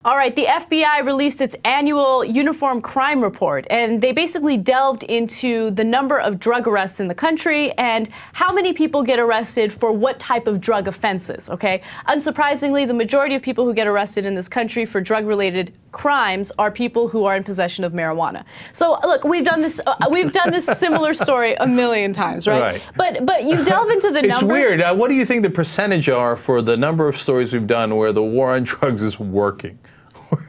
All right, the FBI released its annual uniform crime report, and they basically delved into the number of drug arrests in the country and how many people get arrested for what type of drug offenses, okay? Unsurprisingly, the majority of people who get arrested in this country for drug-related crimes are people who are in possession of marijuana. So, look, we've done this similar story a million times, right? But you delve into the numbers. It's weird. What do you think the percentage are for the number of stories we've done where the war on drugs is working?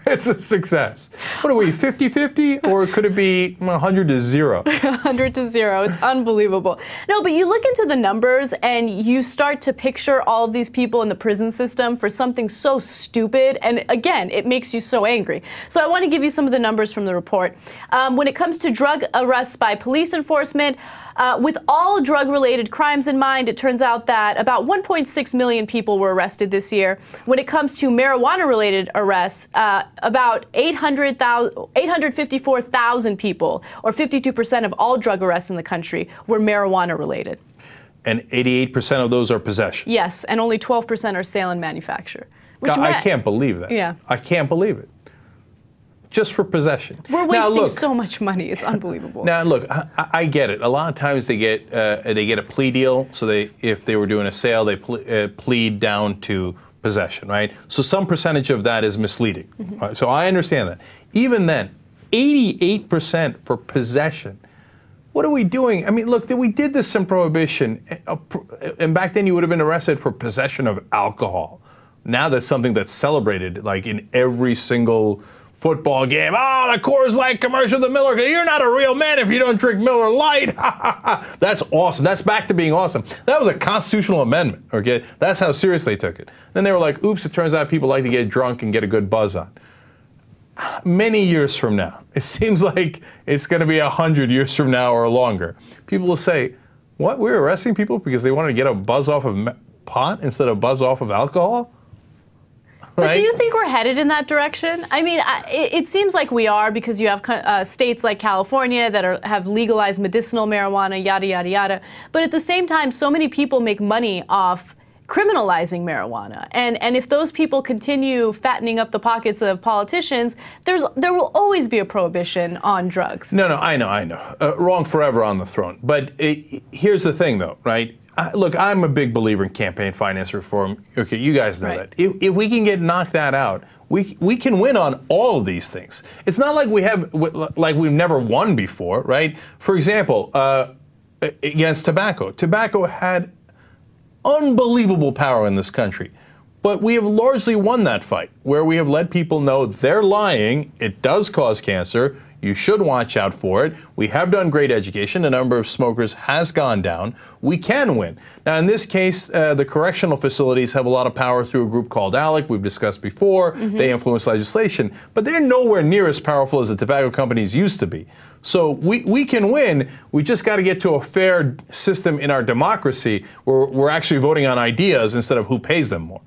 It's a success. What are we, 50-50? Or could it be 100 to 0? 100 to 0. It's unbelievable. No, but you look into the numbers and you start to picture all of these people in the prison system for something so stupid. And again, it makes you so angry. So I want to give you some of the numbers from the report. When it comes to drug arrests by police enforcement, with all drug-related crimes in mind, it turns out that about 1.6 million people were arrested this year. When it comes to marijuana-related arrests, about 854,000 people, or 52% of all drug arrests in the country, were marijuana-related. And 88% of those are possession. Yes, and only 12% are sale and manufacture. I can't believe that. Yeah. I can't believe it. Just for possession. We're wasting so much money. It's unbelievable. Now, look, I get it. A lot of times they get a plea deal. So if they were doing a sale, they plead down to possession, right? So some percentage of that is misleading. Right? So I understand that. Even then, 88% for possession. What are we doing? I mean, look, we did this in Prohibition, and back then you would have been arrested for possession of alcohol. Now that's something that's celebrated, like in every single football game. Oh, the Coors Light commercial, the Miller. You're not a real man if you don't drink Miller Lite. That's awesome. That's back to being awesome. That was a constitutional amendment, okay? That's how serious they took it. Then they were like, oops, it turns out people like to get drunk and get a good buzz on. Many years from now, it seems like it's going to be 100 years from now or longer. People will say, what, we're arresting people because they wanted to get a buzz off of pot instead of buzz off of alcohol? But right? do you think we're headed in that direction? I mean, it seems like we are, because you have states like California that have legalized medicinal marijuana, yada, yada, yada. But at the same time, so many people make money off criminalizing marijuana. And if those people continue fattening up the pockets of politicians, there will always be a prohibition on drugs. No, I know. Wrong forever on the throne. But here's the thing, though, right? Look, I'm a big believer in campaign finance reform. Okay, you guys know that. If we can get knocked that out, we can win on all of these things. It's not like we've never won before, right? For example, against tobacco. Tobacco had unbelievable power in this country. But we have largely won that fight, where we have let people know they're lying, it does cause cancer, you should watch out for it. We have done great education, the number of smokers has gone down. We can win. Now in this case, the correctional facilities have a lot of power through a group called ALEC, we've discussed before, they influence legislation, but they're nowhere near as powerful as the tobacco companies used to be. So we can win, we just got to get to a fair system in our democracy where we're actually voting on ideas instead of who pays them more.